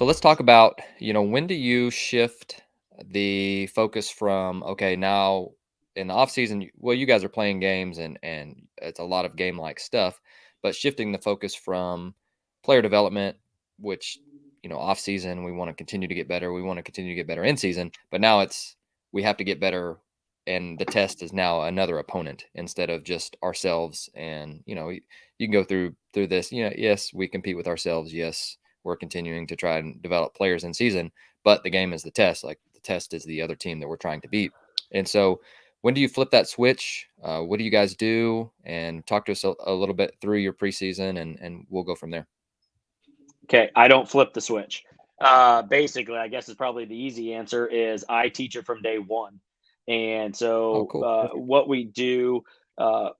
let's talk about, when do you shift the focus from, okay, now in the off season, well, you guys are playing games and it's a lot of game like stuff, but shifting the focus from player development, which, off season, we want to continue to get better. We want to continue to get better in season, but now we have to get better. And the test is now another opponent instead of just ourselves. And, you can go through this, yes, we compete with ourselves. Yes, we're continuing to try and develop players in season, but the game is the test. Like the test is the other team that we're trying to beat. And so, when do you flip that switch? What do you guys do? And talk to us a little bit through your preseason, and we'll go from there. Okay, I don't flip the switch. Basically, I guess is probably the easy answer is I teach it from day one. And Oh, so cool. Perfect. what we do,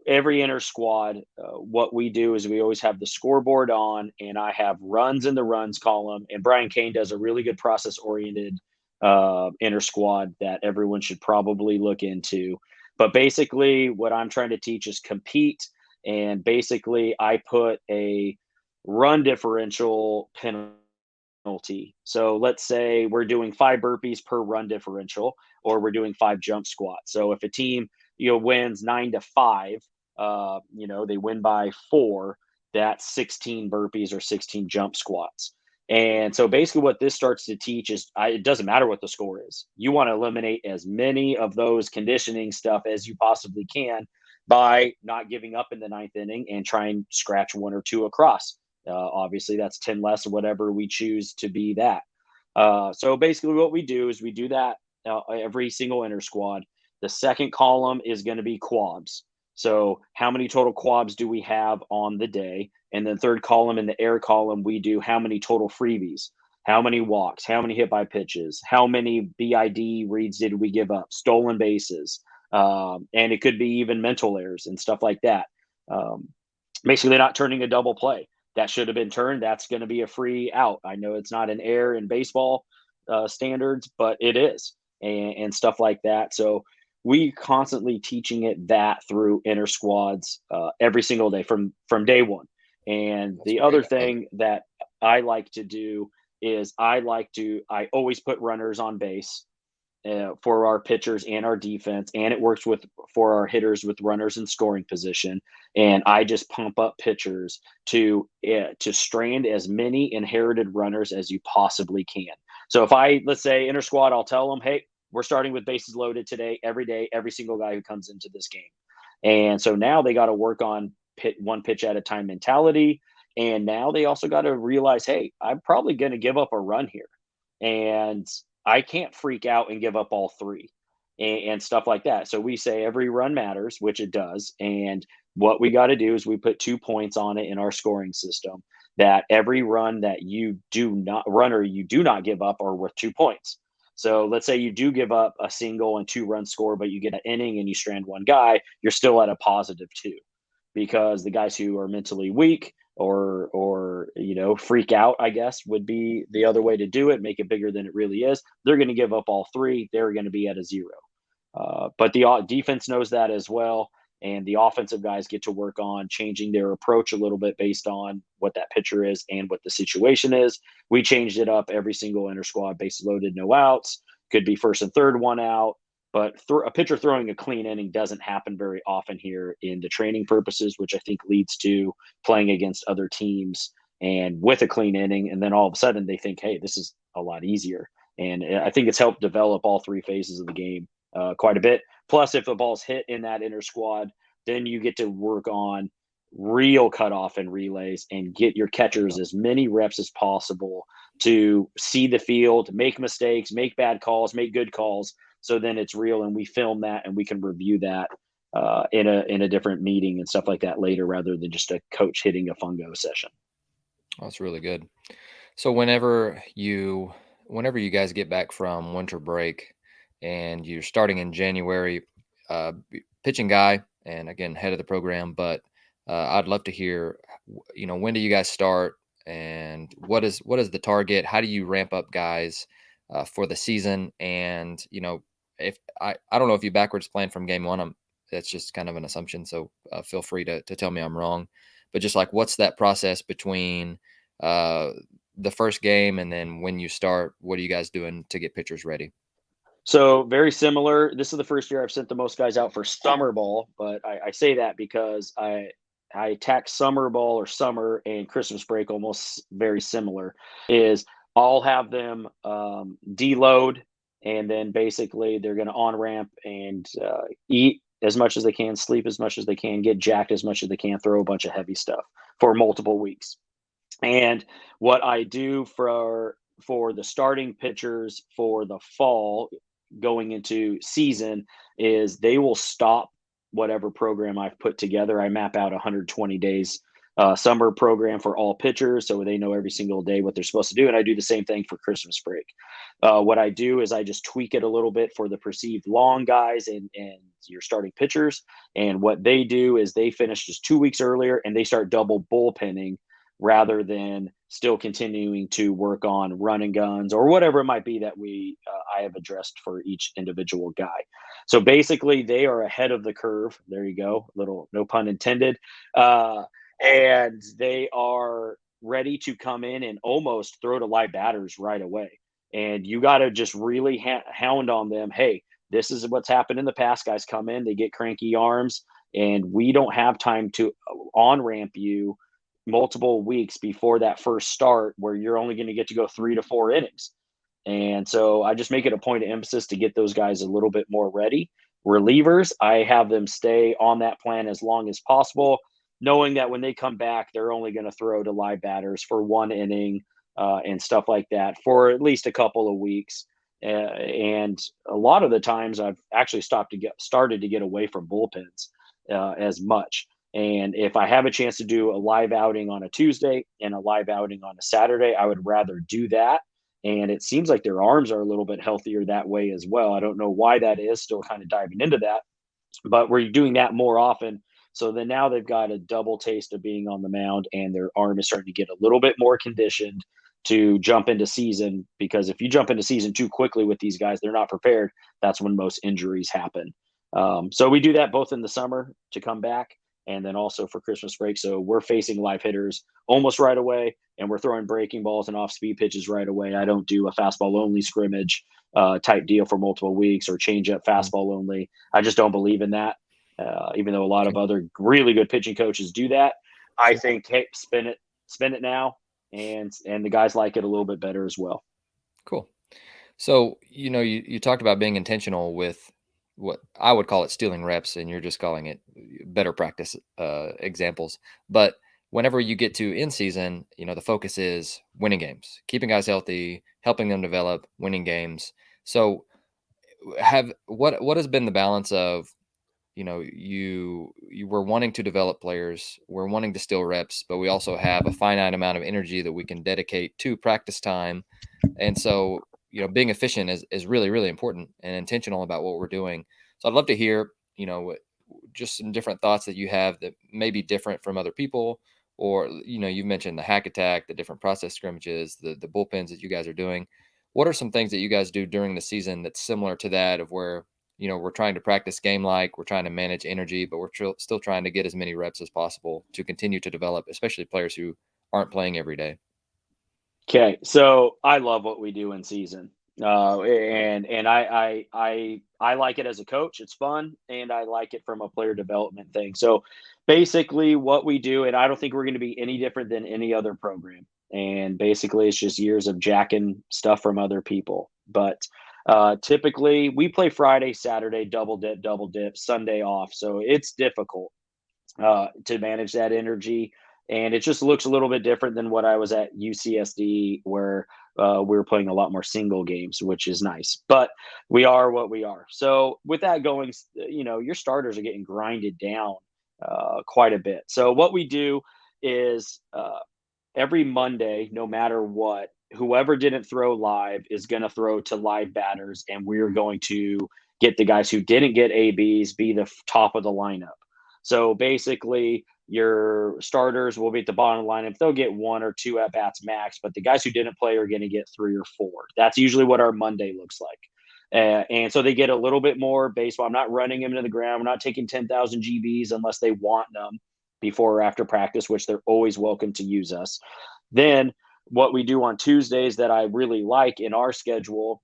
every inter squad, what we do is we always have the scoreboard on, and I have runs in the runs column. And Brian Kane does a really good process oriented inter squad that everyone should probably look into. But basically, what I'm trying to teach is compete. And basically, I put a run differential penalty. So let's say we're doing 5 burpees per run differential, or we're doing 5 jump squats. So if a team, wins 9-5, they win by 4, that's 16 burpees or 16 jump squats. And so basically what this starts to teach is it doesn't matter what the score is. You want to eliminate as many of those conditioning stuff as you possibly can by not giving up in the ninth inning and try and scratch 1 or 2 across. Obviously, that's 10 less, whatever we choose to be that. So basically, what we do is we do that every single inter squad. The second column is going to be quabs. So, how many total quabs do we have on the day? And then third column in the air column, we do how many total freebies, how many walks, how many hit by pitches, how many BID reads did we give up, stolen bases, and it could be even mental errors and stuff like that. Um, Basically, not turning a double play that should have been turned. That's going to be a free out. I know it's not an error in baseball standards, but it is, and stuff like that. So we constantly teaching it that through inter squads every single day from day one. And That's the great. other I love it. thing that I like to do is I always put runners on base for our pitchers and our defense, and it works with for our hitters with runners in scoring position. And I just pump up pitchers to strand as many inherited runners as you possibly can. So if let's say inter squad, I'll tell them, hey, we're starting with bases loaded today, every day, every single guy who comes into this game. And so now they got to work on one pitch at a time mentality. And now they also got to realize, hey, I'm probably going to give up a run here. And I can't freak out and give up all 3 and stuff like that. So we say every run matters, which it does. And what we got to do is we put 2 points on it in our scoring system that every run that you do not give up are worth 2 points. So let's say you do give up a single and 2 run score, but you get an inning and you strand one guy, you're still at a +2 because the guys who are mentally weak or freak out, I guess would be the other way to do it, make it bigger than it really is. They're going to give up all 3. They're going to be at a 0. But the defense knows that as well, and the offensive guys get to work on changing their approach a little bit based on what that pitcher is and what the situation is. We changed it up every single inter squad, bases loaded, no outs. Could be first and third, 1 out. But a pitcher throwing a clean inning doesn't happen very often here in the training purposes, which I think leads to playing against other teams and with a clean inning. And then all of a sudden they think, hey, this is a lot easier. And I think it's helped develop all 3 phases of the game quite a bit. Plus, if the ball's hit in that inter squad, then you get to work on real cutoff and relays and get your catchers as many reps as possible to see the field, make mistakes, make bad calls, make good calls. So then it's real, and we film that and we can review that in a different meeting and stuff like that later, rather than just a coach hitting a fungo session. That's really good. So whenever you guys get back from winter break and you're starting in January, pitching guy, and again, head of the program, but I'd love to hear, when do you guys start and what is the target? How do you ramp up guys for the season? And, if I don't know if you backwards plan from game one, that's just kind of an assumption. So feel free to tell me I'm wrong, but just like, what's that process between, uh, the first game, and then when you start, what are you guys doing to get pitchers ready? So very similar. This is the first year I've sent the most guys out for summer ball, but I say that because I attack summer ball or summer and Christmas break almost very similar. Is I'll have them deload, and then basically they're going to on ramp and eat as much as they can, sleep as much as they can, get jacked as much as they can, throw a bunch of heavy stuff for multiple weeks. And what I do for the starting pitchers for the fall going into season is they will stop whatever program I've put together. I map out 120 days summer program for all pitchers, so they know every single day what they're supposed to do. And I do the same thing for Christmas break. What I do is I just tweak it a little bit for the perceived long guys and your starting pitchers. And what they do is they finish just 2 weeks earlier and they start double bullpenning rather than still continuing to work on run and guns or whatever it might be that I have addressed for each individual guy. So basically, they are ahead of the curve. There you go, little no pun intended, and they are ready to come in and almost throw to live batters right away. And you got to just really hound on them. Hey, this is what's happened in the past. Guys come in, they get cranky arms, and we don't have time to on ramp you multiple weeks before that first start where you're only going to get to go 3 to 4 innings. And so I just make it a point of emphasis to get those guys a little bit more ready. Relievers, I have them stay on that plan as long as possible, knowing that when they come back, they're only going to throw to live batters for 1 inning and stuff like that for at least a couple of weeks. And a lot of the times I've actually started to get away from bullpens as much. And if I have a chance to do a live outing on a Tuesday and a live outing on a Saturday, I would rather do that. And it seems like their arms are a little bit healthier that way as well. I don't know why that is, still kind of diving into that, but we're doing that more often. So then now they've got a double taste of being on the mound and their arm is starting to get a little bit more conditioned to jump into season. Because if you jump into season too quickly with these guys, they're not prepared. That's when most injuries happen. So we do that both in the summer to come back and then also for Christmas break. So we're facing live hitters almost right away, and we're throwing breaking balls and off speed pitches right away. I don't do a fastball only scrimmage type deal for multiple weeks or change up Mm. fastball only. I just don't believe in that. Even though a lot of Okay, other really good pitching coaches do that, I sure. think, hey, spin it now, and the guys like it a little bit better as well. Cool. So, you talked about being intentional with what I would call it stealing reps, and you're just calling it better practice examples. But whenever you get to in season, the focus is winning games, keeping guys healthy, helping them develop, winning games. So, have what has been the balance of you were wanting to develop players, we're wanting to steal reps, but we also have a finite amount of energy that we can dedicate to practice time, and so, being efficient is really, really important and intentional about what we're doing. So I'd love to hear, just some different thoughts that you have that may be different from other people. Or, you've mentioned the hack attack, the different process scrimmages, the bullpens that you guys are doing. What are some things that you guys do during the season that's similar to that, of where, we're trying to practice game like, we're trying to manage energy, but we're still trying to get as many reps as possible to continue to develop, especially players who aren't playing every day? Okay, so I love what we do in season, and I like it as a coach. It's fun, and I like it from a player development thing. So basically, what we do, and I don't think we're going to be any different than any other program. And basically, it's just years of jacking stuff from other people. But typically, we play Friday, Saturday, double dip, Sunday off. So it's difficult to manage that energy. And it just looks a little bit different than what I was at UCSD, where we were playing a lot more single games, which is nice. But we are what we are. So with that going, your starters are getting grinded down quite a bit. So what we do is every Monday, no matter what, whoever didn't throw live is going to throw to live batters, and we're going to get the guys who didn't get ABs be the top of the lineup. So basically, your starters will be at the bottom of the lineup. They'll get 1 or 2 at bats max, but the guys who didn't play are going to get 3 or 4. That's usually what our Monday looks like. And so they get a little bit more baseball. I'm not running them into the ground. We're not taking 10,000 GBs unless they want them before or after practice, which they're always welcome to use us. Then what we do on Tuesdays that I really like in our schedule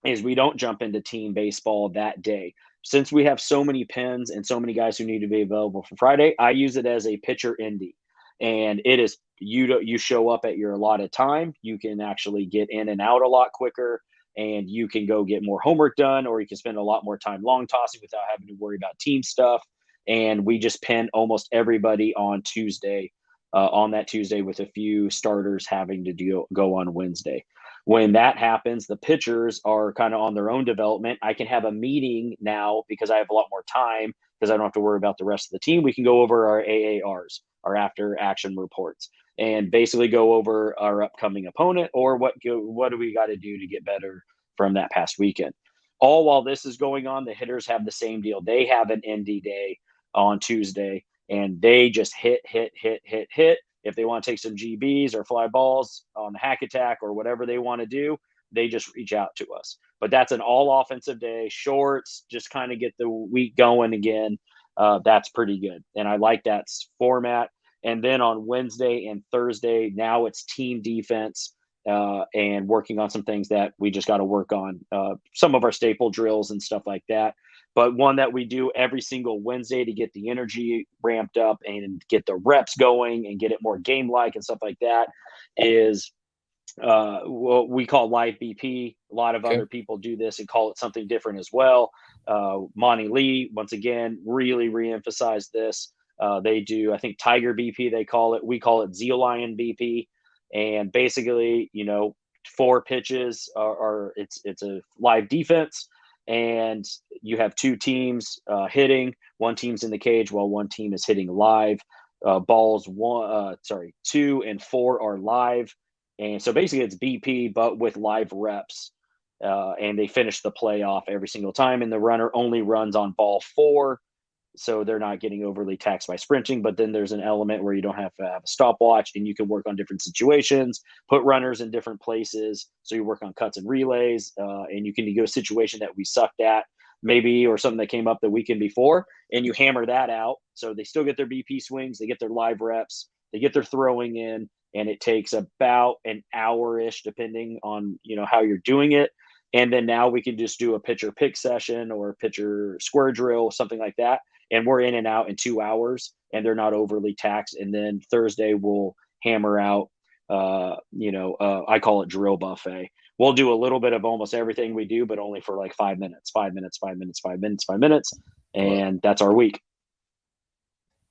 is we don't jump into team baseball that day. Since we have so many pins and so many guys who need to be available for Friday, I use it as a pitcher indie. And it is you show up at your allotted time. You can actually get in and out a lot quicker, and you can go get more homework done, or you can spend a lot more time long tossing without having to worry about team stuff. And we just pin almost everybody on Tuesday, on that Tuesday, with a few starters having to go on Wednesday. When that happens, the pitchers are kind of on their own development. I can have a meeting now because I have a lot more time because I don't have to worry about the rest of the team. We can go over our AARs, our after action reports, and basically go over our upcoming opponent or what do we got to do to get better from that past weekend. All while this is going on, the hitters have the same deal. They have an ND day on Tuesday, and they just hit. If they want to take some GBs or fly balls on the hack attack or whatever they want to do, they just reach out to us. But that's an all offensive day, shorts, just kind of get the week going again. That's pretty good. And I like that format. And then on Wednesday and Thursday, now it's team defense and working on some things that we just got to work on, some of our staple drills and stuff like that. But one that we do every single Wednesday to get the energy ramped up and get the reps going and get it more game like and stuff like that is what we call live BP. A lot of Okay. other people do this and call it something different as well. Monty Lee, once again, really reemphasized this. They do, I think, Tiger BP, they call it. We call it Zeolion BP. And basically, 4 pitches are it's a live defense, and you have 2 teams hitting. One team's in the cage while one team is hitting live. Balls 2 and 4 are live, and so basically it's BP but with live reps. And they finish the play off every single time, and the runner only runs on ball 4, so they're not getting overly taxed by sprinting. But then there's an element where you don't have to have a stopwatch, and you can work on different situations, put runners in different places. So you work on cuts and relays, and you can go a situation that we sucked at maybe, or something that came up the weekend before, and you hammer that out. So they still get their BP swings, they get their live reps, they get their throwing in, and it takes about an hour-ish, depending on how you're doing it. And then now we can just do a pitcher pick session or a pitcher square drill, something like that, and we're in and out in 2 hours, and they're not overly taxed. And then Thursday we'll hammer out, I call it drill buffet. We'll do a little bit of almost everything we do, but only for like 5 minutes, 5 minutes, 5 minutes, 5 minutes, 5 minutes, Love. and that's our week.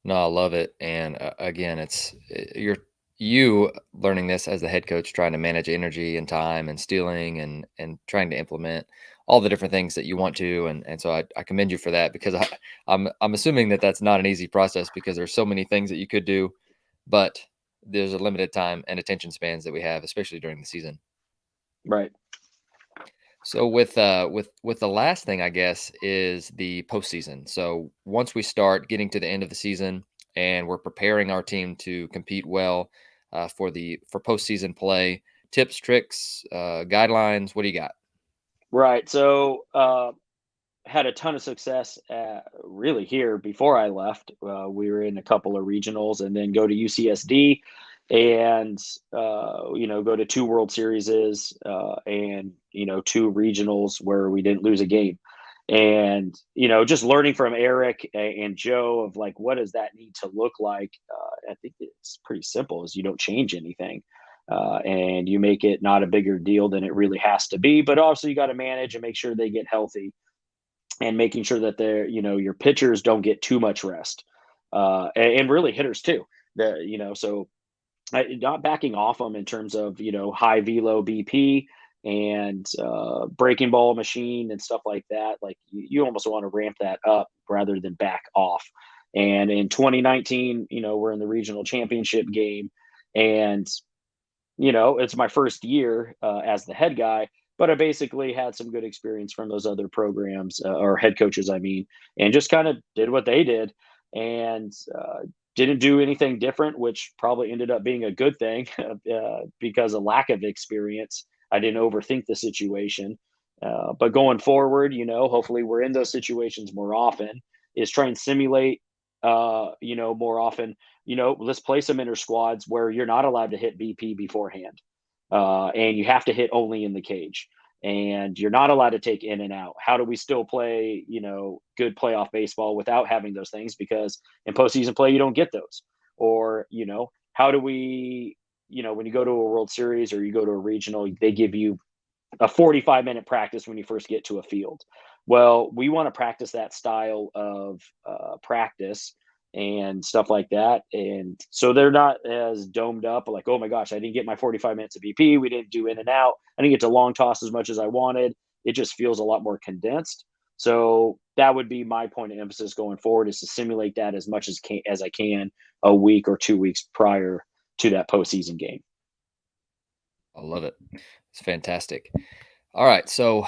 No, I love it. And again, you learning this as the head coach, trying to manage energy and time and stealing and trying to implement all the different things that you want to. And so I commend you for that because I'm assuming that that's not an easy process because there's so many things that you could do, but there's a limited time and attention spans that we have, especially during the season. Right. So with the last thing, I guess, is the postseason. So once we start getting to the end of the season and we're preparing our team to compete well for postseason play, tips, tricks, guidelines. What do you got? Right. So had a ton of success really here before I left. We were in a couple of regionals, and then go to UCSD, and go to 2 World Series, and 2 regionals where we didn't lose a game. And just learning from Eric and Joe of like, what does that need to look like? I think it's pretty simple: is you don't change anything. And you make it not a bigger deal than it really has to be, but also you got to manage and make sure they get healthy, and making sure that your pitchers don't get too much rest, and really hitters too. So not backing off them in terms of high velo BP and breaking ball machine and stuff like that. Like you almost want to ramp that up rather than back off. And in 2019, we're in the regional championship game, and it's my first year as the head guy, but I basically had some good experience from those other programs, or head coaches, I mean, and just kind of did what they did, and didn't do anything different, which probably ended up being a good thing because of lack of experience. I didn't overthink the situation. But going forward, hopefully we're in those situations more often, is try and simulate, more often. Let's play some inter squads where you're not allowed to hit BP beforehand. and you have to hit only in the cage. And you're not allowed to take in and out. How do we still play, good playoff baseball without having those things? Because in postseason play, you don't get those. Or, how do we, when you go to a World Series or you go to a regional, they give you a 45-minute practice when you first get to a field. Well, we want to practice that style of practice and stuff like that. And so they're not as domed up like, oh my gosh, I didn't get my 45 minutes of BP. We didn't do in and out. I didn't get to long toss as much as I wanted. It just feels a lot more condensed. So that would be my point of emphasis going forward, is to simulate that as much as I can a week or 2 weeks prior to that postseason game. I love it. It's fantastic. All right. So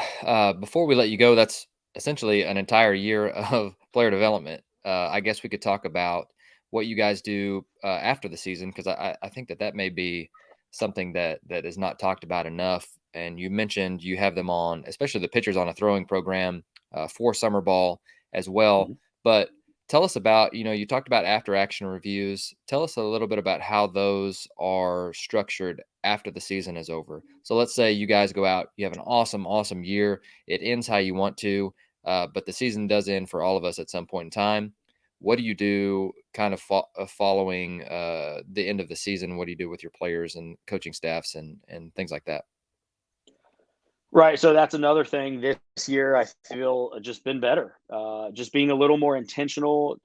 before we let you go, that's essentially an entire year of player development. I guess we could talk about what you guys do after the season, because I think that may be something that is not talked about enough. And you mentioned you have them on, especially the pitchers, on a throwing program for summer ball as well. Mhm. But tell us about, you talked about after action reviews. Tell us a little bit about how those are structured after the season is over. So let's say you guys go out, you have an awesome, awesome year. It ends how you want to, but the season does end for all of us at some point in time. What do you do kind of following the end of the season? What do you do with your players and coaching staffs and things like that? Right. So that's another thing this year. I feel just been better. Just being a little more intentional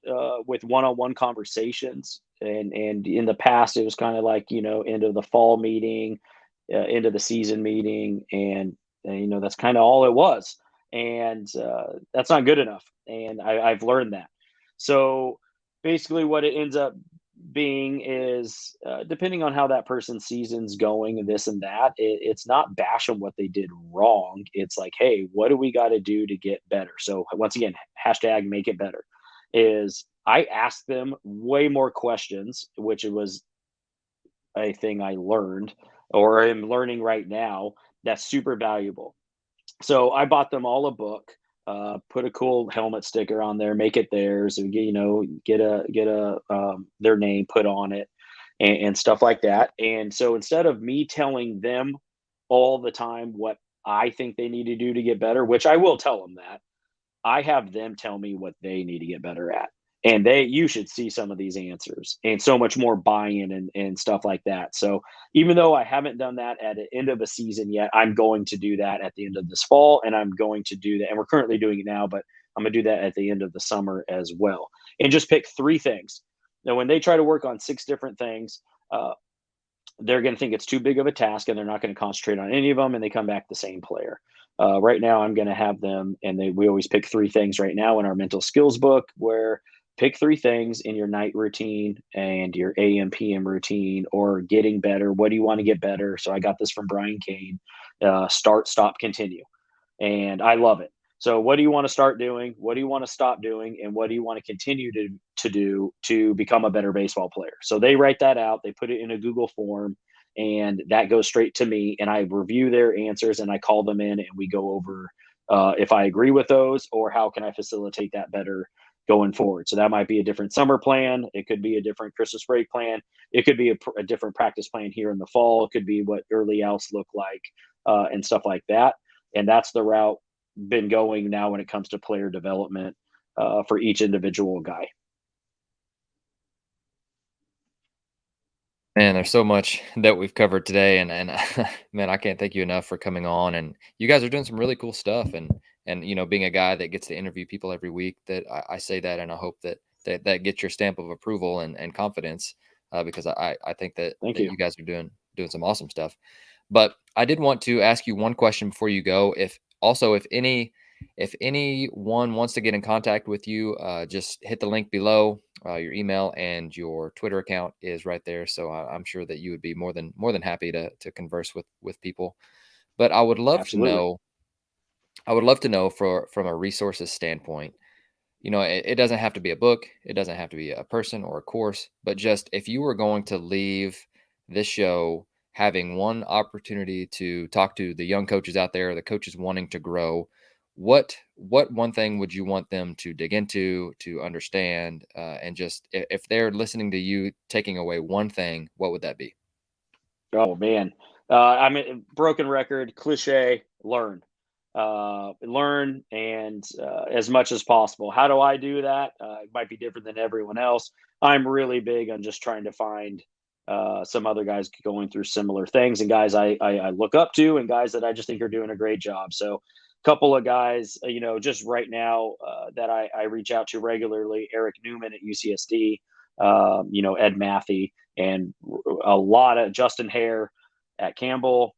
with one-on-one conversations. And in the past, it was kind of like, end of the fall meeting, end of the season meeting, and that's kind of all it was. And that's not good enough. And I've learned that. So basically, what it ends up being is, depending on how that person's season's going and this and that, it's not bashing what they did wrong. It's like, hey, what do we got to do to get better? So once again, hashtag make it better. Is I asked them way more questions, which it was a thing I learned or am learning right now, that's super valuable. So I bought them all a book, put a cool helmet sticker on there, make it theirs, and get their name put on it, and stuff like that. And so instead of me telling them all the time what I think they need to do to get better, which I will tell them that, I have them tell me what they need to get better at. And you should see some of these answers and so much more buy-in and stuff like that. So even though I haven't done that at the end of a season yet, I'm going to do that at the end of this fall. And I'm going to do that. And we're currently doing it now, but I'm going to do that at the end of the summer as well. And just pick 3 things. Now, when they try to work on 6 different things, they're going to think it's too big of a task and they're not going to concentrate on any of them, and they come back the same player. Right now, I'm going to have them, and we always pick 3 things right now in our mental skills book, where pick 3 things in your night routine and your AM PM routine, or getting better. What do you want to get better? So I got this from Brian Kane. Start, stop, continue, and I love it. So what do you want to start doing? What do you want to stop doing? And what do you want to continue to do to become a better baseball player? So they write that out, they put it in a Google form, and that goes straight to me. And I review their answers and I call them in and we go over if I agree with those or how can I facilitate that better going forward. So that might be a different summer plan. It could be a different Christmas break plan. It could be a different practice plan here in the fall. It could be what early outs look like and stuff like that. And that's the route been going now when it comes to player development for each individual guy. Man, there's so much that we've covered today, and man, I can't thank you enough for coming on. And you guys are doing some really cool stuff, and being a guy that gets to interview people every week, that I say that, and I hope that gets your stamp of approval and confidence, because I think that Thank that you. you guys are doing some awesome stuff. But I did want to ask you one question before you go. If anyone wants to get in contact with you, just hit the link below. Your email and your Twitter account is right there, so I'm sure that you would be more than happy to converse with people. But Absolutely. I would love to know, from a resources standpoint. It doesn't have to be a book, it doesn't have to be a person or a course, but just if you were going to leave this show having one opportunity to talk to the young coaches out there, the coaches wanting to grow, what one thing would you want them to dig into, to understand, and just if they're listening to you taking away one thing, what would that be? Oh man. I'm a broken record, cliche, learn and as much as possible. How do I do that? It might be different than everyone else. I'm really big on just trying to find some other guys going through similar things and guys I look up to and guys that I just think are doing a great job. So a couple of guys, just right now that I reach out to regularly, Eric Newman at UCSD, Ed Matthew, and a lot of Justin Hare at Campbell.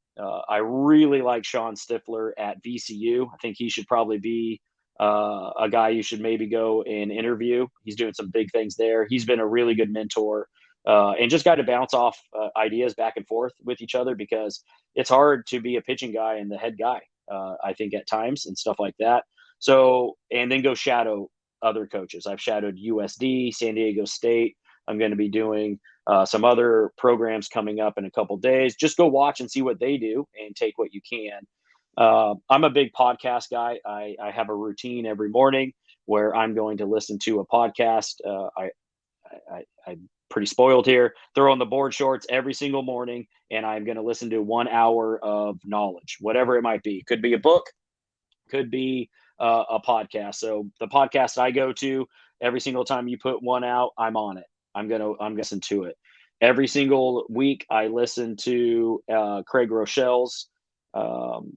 I really like Sean Stifler at VCU. I think he should probably be a guy you should maybe go and interview. He's doing some big things there. He's been a really good mentor and just got to bounce off ideas back and forth with each other because it's hard to be a pitching guy and the head guy, I think, at times and stuff like that. So, and then go shadow other coaches. I've shadowed USD, San Diego State. I'm going to be doing some other programs coming up in a couple days. Just go watch and see what they do and take what you can. I'm a big podcast guy. I have a routine every morning where I'm going to listen to a podcast. I'm pretty spoiled here. Throw on the board shorts every single morning, and I'm going to listen to 1 hour of knowledge, whatever it might be. Could be a book, could be a podcast. So the podcast I go to, every single time you put one out, I'm on it. I'm listening to it. Every single week, I listen to Craig Rochelle's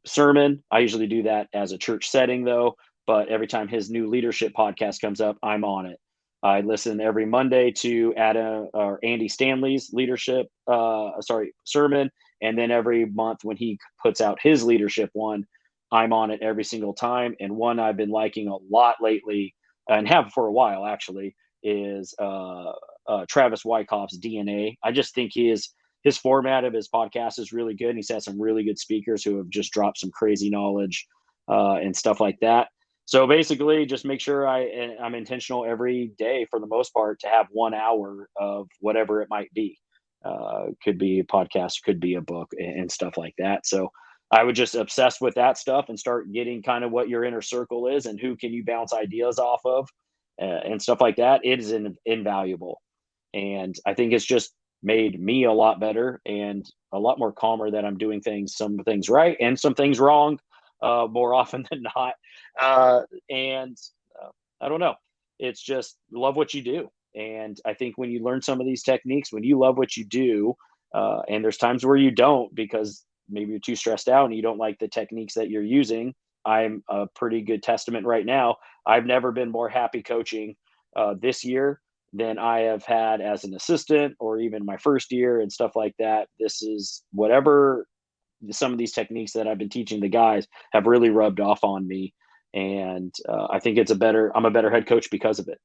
sermon. I usually do that as a church setting, though. But every time his new leadership podcast comes up, I'm on it. I listen every Monday to Adam or Andy Stanley's leadership, sermon, and then every month when he puts out his leadership one, I'm on it every single time. And one I've been liking a lot lately, and have for a while actually, is Travis Wyckoff's DNA. I just think his format of his podcast is really good. And he's had some really good speakers who have just dropped some crazy knowledge and stuff like that. So basically, just make sure I'm intentional every day for the most part to have 1 hour of whatever it might be. Could be a podcast, could be a book, and stuff like that. So I would just obsess with that stuff and start getting kind of what your inner circle is and who can you bounce ideas off of and stuff like that. It is invaluable. And I think it's just made me a lot better and a lot more calmer that I'm doing some things right and some things wrong more often than not. And I don't know. It's just love what you do. And I think when you learn some of these techniques, when you love what you do, and there's times where you don't because maybe you're too stressed out and you don't like the techniques that you're using. I'm a pretty good testament right now. I've never been more happy coaching this year than I have had as an assistant or even my first year and stuff like that. This is whatever some of these techniques that I've been teaching the guys have really rubbed off on me. And I think I'm a better head coach because of it.